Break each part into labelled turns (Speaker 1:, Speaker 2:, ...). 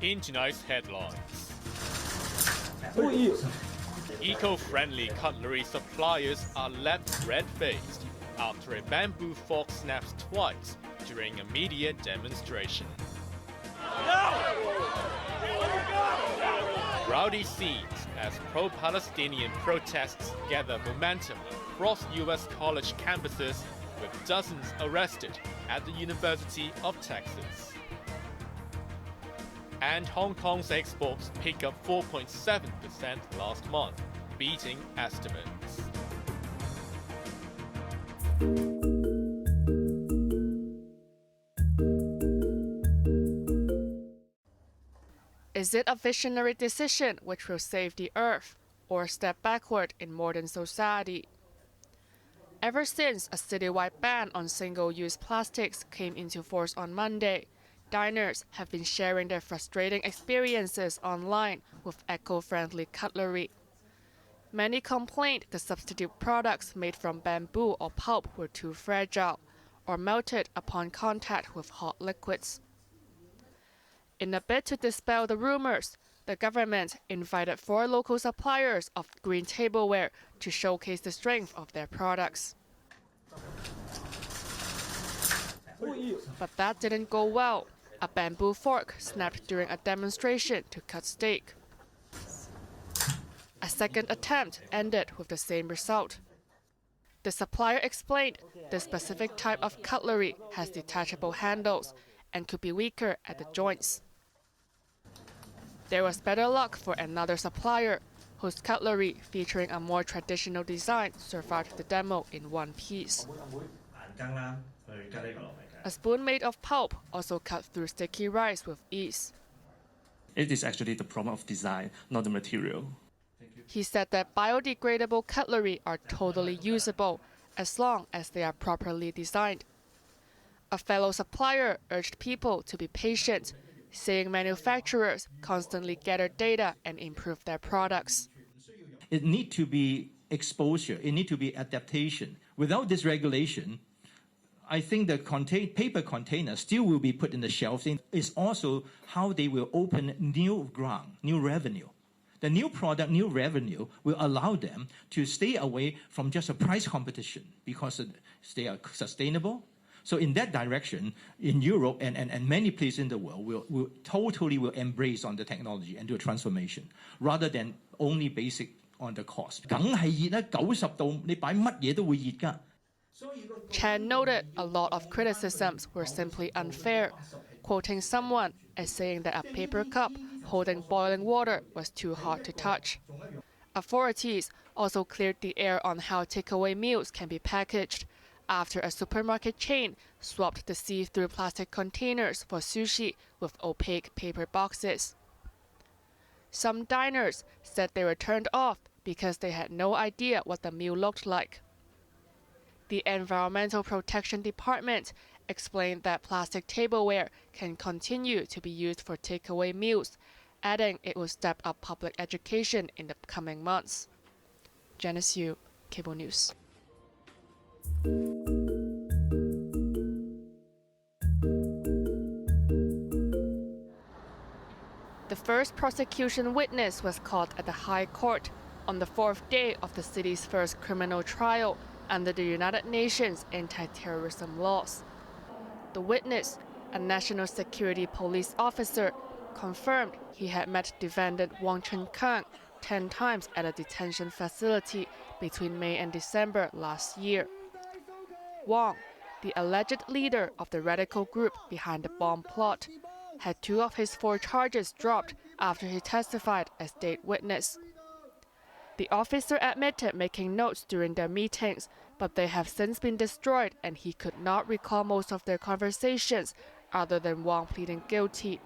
Speaker 1: In tonight's headlines, eco-friendly cutlery suppliers are left red-faced after a bamboo fork snaps twice during a media demonstration. Rowdy scenes as pro-Palestinian protests gather momentum across U.S. college campuses, with dozens arrested at the University of Texas. And Hong Kong's exports picked up 4.7% last month, beating estimates.
Speaker 2: Is it a visionary decision which will save the Earth, or a step backward in modern society? Ever since a citywide ban on single-use plastics came into force on Monday, diners have been sharing their frustrating experiences online with eco-friendly cutlery. Many complained the substitute products made from bamboo or pulp were too fragile, or melted upon contact with hot liquids. In a bid to dispel the rumors, the government invited 4 local suppliers of green tableware to showcase the strength of their products. But that didn't go well. A bamboo fork snapped during a demonstration to cut steak. A second attempt ended with the same result. The supplier explained the specific type of cutlery has detachable handles and could be weaker at the joints. There was better luck for another supplier, whose cutlery, featuring a more traditional design, survived the demo in one piece. A spoon made of pulp also cut through sticky rice with ease.
Speaker 3: It is actually the problem of design, not the material.
Speaker 2: He said that biodegradable cutlery are totally usable as long as they are properly designed. A fellow supplier urged people to be patient, saying manufacturers constantly gather data and improve their products.
Speaker 4: It needs to be exposure, it needs to be adaptation. Without this regulation, I think the paper container still will be put in the shelf. It's also how they will open new ground, new revenue. The new product, new revenue will allow them to stay away from just a price competition because they are sustainable. So in that direction, in Europe and many places in the world, will totally embrace on the technology and do a transformation, rather than only basic on the cost. 梗係熱啦，90度你擺乜嘢都會熱㗎。
Speaker 2: Chan noted a lot of criticisms were simply unfair, quoting someone as saying that a paper cup holding boiling water was too hot to touch. Authorities also cleared the air on how takeaway meals can be packaged, after a supermarket chain swapped the see-through plastic containers for sushi with opaque paper boxes. Some diners said they were turned off because they had no idea what the meal looked like. The Environmental Protection Department explained that plastic tableware can continue to be used for takeaway meals, adding it will step up public education in the coming months. Janice Yu, Cable News. The first prosecution witness was called at the High Court on the 4th day of the city's first criminal trial under the United Nations anti-terrorism laws. The witness, a national security police officer, confirmed he had met defendant Wang Chen-kang 10 times at a detention facility between May and December last year. Wang, the alleged leader of the radical group behind the bomb plot, had 2 of his 4 charges dropped after he testified as state witness. The officer admitted making notes during their meetings, but they have since been destroyed and he could not recall most of their conversations other than Wang pleading guilty.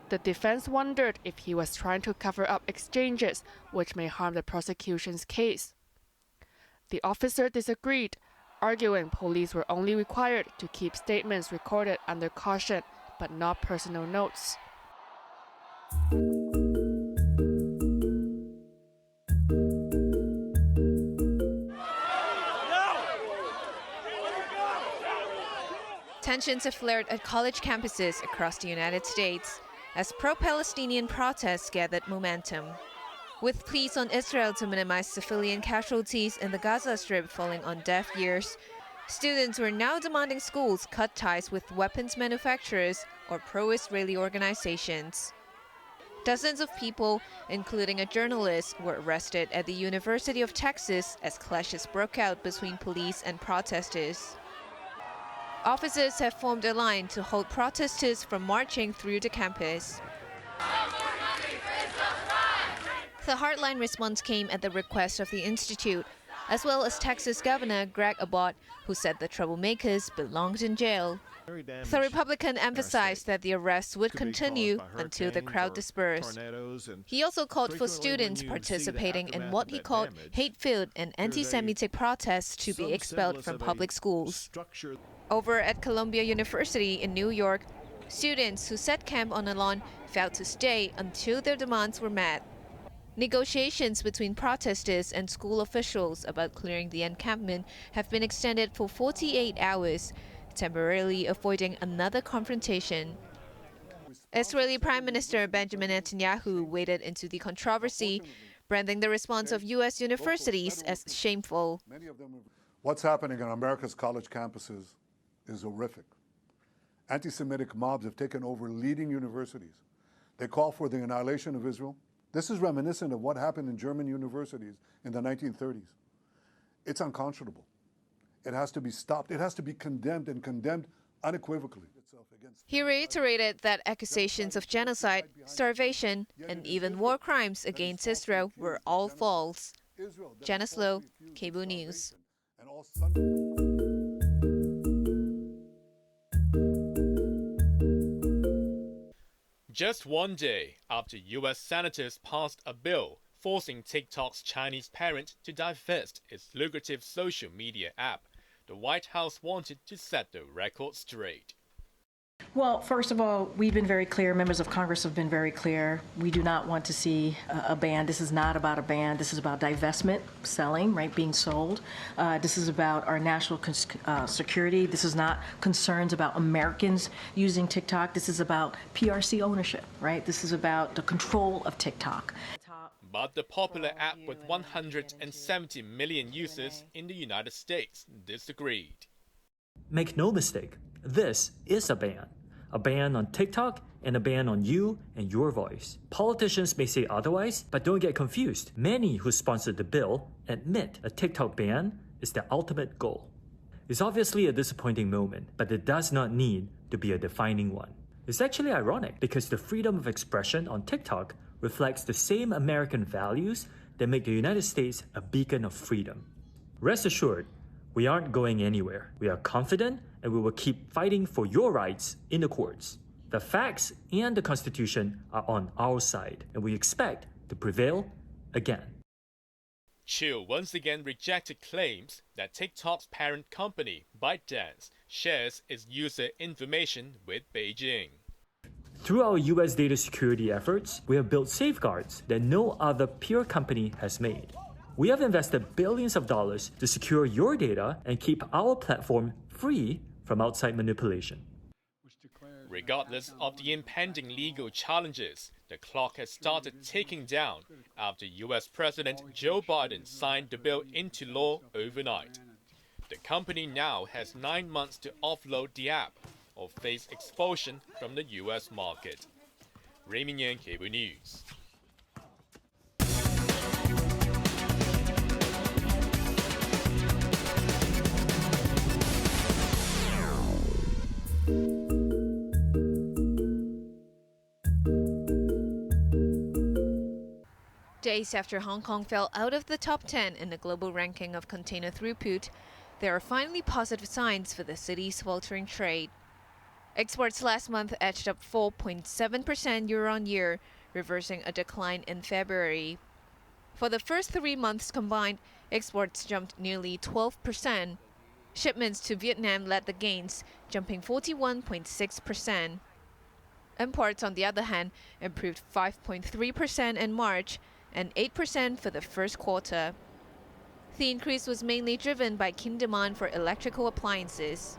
Speaker 2: The defense wondered if he was trying to cover up exchanges which may harm the prosecution's case. The officer disagreed, arguing police were only required to keep statements recorded under caution, but not personal notes.
Speaker 5: Tensions have flared at college campuses across the United States. as pro-Palestinian protests gathered momentum. With pleas on Israel to minimize civilian casualties in the Gaza Strip falling on deaf ears, students were now demanding schools cut ties with weapons manufacturers or pro-Israeli organizations. Dozens of people, including a journalist, were arrested at the University of Texas as clashes broke out between police and protesters. Officers have formed a line to hold protesters from marching through the campus. The hardline response came at the request of the institute, as well as Texas Governor Greg Abbott, who said the troublemakers belonged in jail. The Republican emphasized that the arrests would continue until the crowd dispersed. He also called for students participating in what he called hate-filled and anti-Semitic protests to be expelled from public schools. Over at Columbia University in New York, students who set camp on a lawn vowed to stay until their demands were met. Negotiations between protesters and school officials about clearing the encampment have been extended for 48 hours, temporarily avoiding another confrontation. Israeli Prime Minister Benjamin Netanyahu waded into the controversy, branding the response of U.S. universities as shameful.
Speaker 6: What's happening in America's college campuses is horrific. Anti-Semitic mobs have taken over leading universities. They call for the annihilation of Israel. This is reminiscent of what happened in German universities in the 1930s. It's unconscionable. It has to be stopped. It has to be condemned, and condemned unequivocally.
Speaker 5: He reiterated that accusations of genocide, starvation, and even war crimes against Israel were all false. Janice Lowe, Cable News.
Speaker 1: Just one day after U.S. senators passed a bill forcing TikTok's Chinese parent to divest its lucrative social media app, the White House wanted to set the record straight.
Speaker 7: Well, first of all, we've been very clear. Members of Congress have been very clear. We do not want to see a ban. This is not about a ban. This is about divestment, selling, right, being sold. This is about our national security. This is not concerns about Americans using TikTok. This is about PRC ownership, right? This is about the control of TikTok.
Speaker 1: But the popular app with 170 million users in the United States disagreed.
Speaker 8: Make no mistake, this is a ban. A ban on TikTok and a ban on you and your voice. Politicians may say otherwise, but don't get confused. Many who sponsored the bill admit a TikTok ban is their ultimate goal. It's obviously a disappointing moment, but it does not need to be a defining one. It's actually ironic because the freedom of expression on TikTok reflects the same American values that make the United States a beacon of freedom. Rest assured, we aren't going anywhere. We are confident and we will keep fighting for your rights in the courts. The facts and the Constitution are on our side, and we expect to prevail again.
Speaker 1: Chiu once again rejected claims that TikTok's parent company, ByteDance, shares its user information with Beijing.
Speaker 8: Through our US data security efforts, we have built safeguards that no other peer company has made. We have invested billions of dollars to secure your data and keep our platform free from outside manipulation.
Speaker 1: Regardless of the impending legal challenges, the clock has started ticking down after US President Joe Biden signed the bill into law overnight. The company now has 9 months to offload the app or face expulsion from the US market. Raymond Yan, Cable News.
Speaker 5: Days after Hong Kong fell out of the top 10 in the global ranking of container throughput, there are finally positive signs for the city's faltering trade. Exports last month edged up 4.7% year-on-year, reversing a decline in February. For the first 3 months combined, exports jumped nearly 12%. Shipments to Vietnam led the gains, jumping 41.6%. Imports, on the other hand, improved 5.3% in March and 8% for the first quarter. The increase was mainly driven by keen demand for electrical appliances.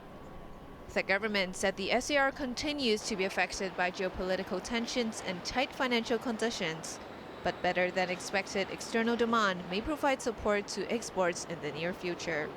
Speaker 5: The government said the SAR continues to be affected by geopolitical tensions and tight financial conditions, but better than expected external demand may provide support to exports in the near future.